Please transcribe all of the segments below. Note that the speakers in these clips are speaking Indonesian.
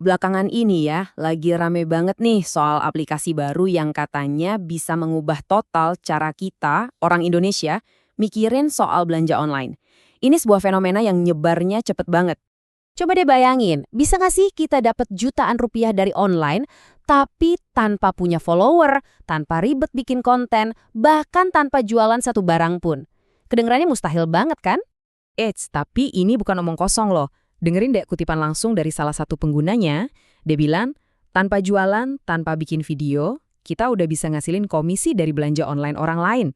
Belakangan ini ya, lagi rame banget nih soal aplikasi baru yang katanya bisa mengubah total cara kita, orang Indonesia, mikirin soal belanja online. Ini sebuah fenomena yang nyebarnya cepet banget. Coba deh bayangin, bisa nggak sih kita dapat jutaan rupiah dari online, tapi tanpa punya follower, tanpa ribet bikin konten, bahkan tanpa jualan satu barang pun. Kedengarannya mustahil banget kan? Tapi ini bukan omong kosong loh. Dengerin deh kutipan langsung dari salah satu penggunanya. Dia bilang, tanpa jualan, tanpa bikin video, kita udah bisa ngasilin komisi dari belanja online orang lain.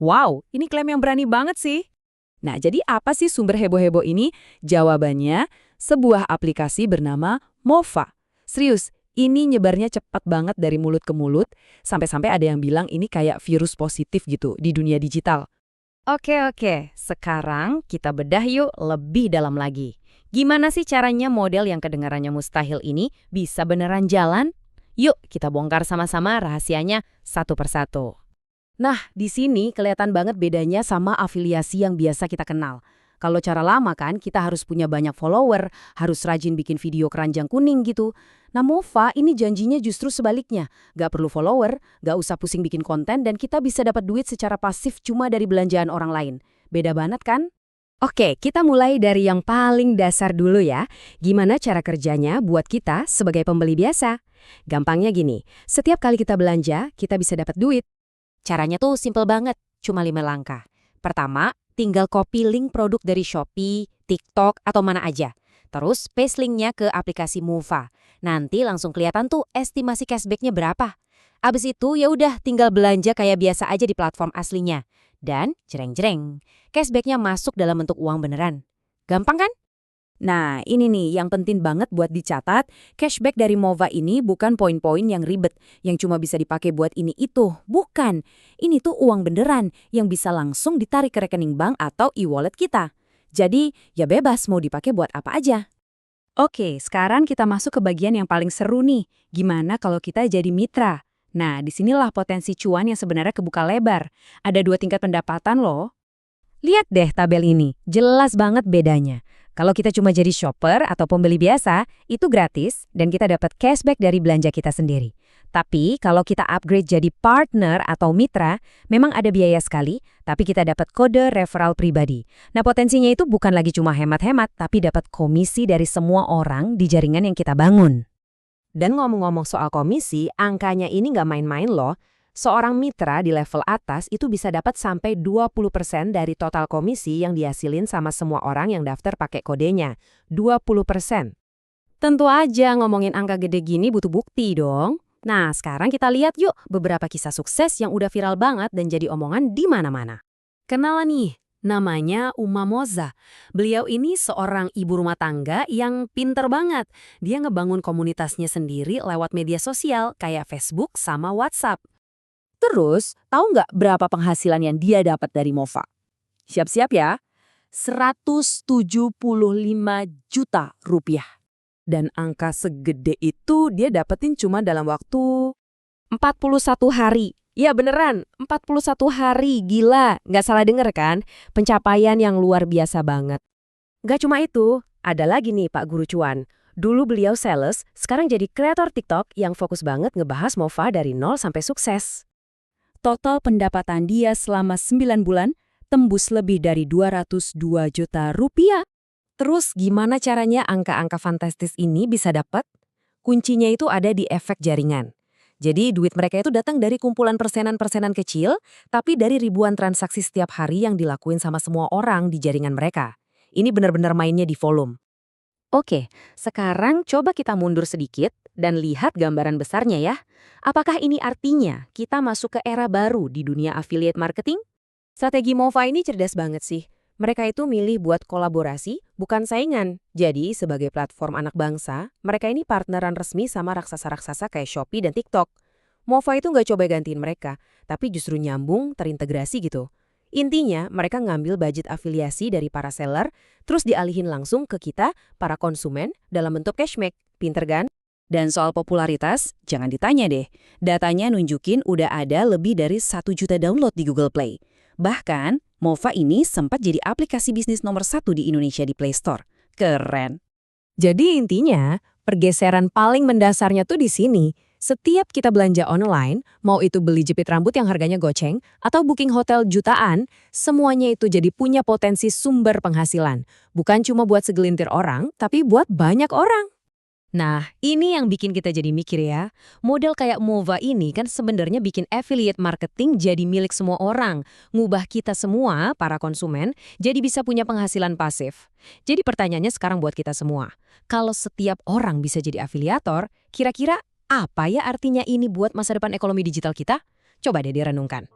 Wow, ini klaim yang berani banget sih. Nah, jadi apa sih sumber heboh-heboh ini? Jawabannya, sebuah aplikasi bernama Mova. Serius, ini nyebarnya cepat banget dari mulut ke mulut, sampai-sampai ada yang bilang ini kayak virus positif gitu di dunia digital. Oke, sekarang kita bedah yuk lebih dalam lagi. Gimana sih caranya model yang kedengarannya mustahil ini bisa beneran jalan? Yuk kita bongkar sama-sama rahasianya satu persatu. Nah, di sini kelihatan banget bedanya sama afiliasi yang biasa kita kenal. Kalau cara lama kan, kita harus punya banyak follower, harus rajin bikin video keranjang kuning gitu. Nah, Mova ini janjinya justru sebaliknya. Gak perlu follower, gak usah pusing bikin konten, dan kita bisa dapat duit secara pasif cuma dari belanjaan orang lain. Beda banget kan? Oke, kita mulai dari yang paling dasar dulu ya. Gimana cara kerjanya buat kita sebagai pembeli biasa? Gampangnya gini, setiap kali kita belanja, kita bisa dapat duit. Caranya tuh simple banget, cuma 5 langkah. Pertama, tinggal copy link produk dari Shopee, TikTok, atau mana aja. Terus paste linknya ke aplikasi Mova. Nanti langsung kelihatan tuh estimasi cashbacknya berapa. Abis itu ya udah tinggal belanja kayak biasa aja di platform aslinya. Dan jreng-jreng, cashbacknya masuk dalam bentuk uang beneran. Gampang kan? Nah, ini nih yang penting banget buat dicatat, cashback dari Mova ini bukan poin-poin yang ribet, yang cuma bisa dipakai buat ini itu. Bukan, ini tuh uang beneran yang bisa langsung ditarik ke rekening bank atau e-wallet kita. Jadi, ya bebas mau dipakai buat apa aja. Oke, sekarang kita masuk ke bagian yang paling seru nih. Gimana kalau kita jadi mitra? Nah, disinilah potensi cuan yang sebenarnya kebuka lebar. Ada 2 tingkat pendapatan loh. Lihat deh tabel ini, jelas banget bedanya. Kalau kita cuma jadi shopper atau pembeli biasa, itu gratis dan kita dapat cashback dari belanja kita sendiri. Tapi kalau kita upgrade jadi partner atau mitra, memang ada biaya sekali, tapi kita dapat kode referral pribadi. Nah, potensinya itu bukan lagi cuma hemat-hemat, tapi dapat komisi dari semua orang di jaringan yang kita bangun. Dan ngomong-ngomong soal komisi, angkanya ini nggak main-main loh. Seorang mitra di level atas itu bisa dapat sampai 20% dari total komisi yang dihasilin sama semua orang yang daftar pakai kodenya. 20%. Tentu aja ngomongin angka gede gini butuh bukti dong. Nah, sekarang kita lihat yuk beberapa kisah sukses yang udah viral banget dan jadi omongan di mana-mana. Kenalan nih, namanya Uma Moza. Beliau ini seorang ibu rumah tangga yang pinter banget. Dia ngebangun komunitasnya sendiri lewat media sosial kayak Facebook sama WhatsApp. Terus, tahu nggak berapa penghasilan yang dia dapat dari Mova? Siap-siap ya, 175 juta rupiah. Dan angka segede itu dia dapetin cuma dalam waktu 41 hari. Ya beneran, 41 hari, gila. Nggak salah denger kan? Pencapaian yang luar biasa banget. Nggak cuma itu, ada lagi nih Pak Guru Cuan. Dulu beliau sales, sekarang jadi kreator TikTok yang fokus banget ngebahas Mova dari nol sampai sukses. Total pendapatan dia selama 9 bulan tembus lebih dari 202 juta rupiah. Terus gimana caranya angka-angka fantastis ini bisa dapat? Kuncinya itu ada di efek jaringan. Jadi duit mereka itu datang dari kumpulan persenan-persenan kecil, tapi dari ribuan transaksi setiap hari yang dilakuin sama semua orang di jaringan mereka. Ini benar-benar mainnya di volume. Oke, sekarang coba kita mundur sedikit dan lihat gambaran besarnya ya. Apakah ini artinya kita masuk ke era baru di dunia affiliate marketing? Strategi Mova ini cerdas banget sih. Mereka itu milih buat kolaborasi, bukan saingan. Jadi, sebagai platform anak bangsa, mereka ini partneran resmi sama raksasa-raksasa kayak Shopee dan TikTok. Mova itu nggak coba gantiin mereka, tapi justru nyambung, terintegrasi gitu. Intinya, mereka ngambil budget afiliasi dari para seller, terus dialihin langsung ke kita, para konsumen, dalam bentuk cashback. Pinter kan? Dan soal popularitas, jangan ditanya deh. Datanya nunjukin udah ada lebih dari 1 juta download di Google Play. Bahkan, Mova ini sempat jadi aplikasi bisnis nomor 1 di Indonesia di Play Store. Keren! Jadi intinya, Pergeseran paling mendasarnya tuh di sini. Setiap kita belanja online, mau itu beli jepit rambut yang harganya goceng, atau booking hotel jutaan, semuanya itu jadi punya potensi sumber penghasilan. Bukan cuma buat segelintir orang, tapi buat banyak orang. Nah, ini yang bikin kita jadi mikir ya. Model kayak Mova ini kan sebenarnya bikin affiliate marketing jadi milik semua orang. Ngubah kita semua, para konsumen, jadi bisa punya penghasilan pasif. Jadi pertanyaannya sekarang buat kita semua. Kalau setiap orang bisa jadi afiliator, kira-kira apa ya artinya ini buat masa depan ekonomi digital kita? Coba deh direnungkan.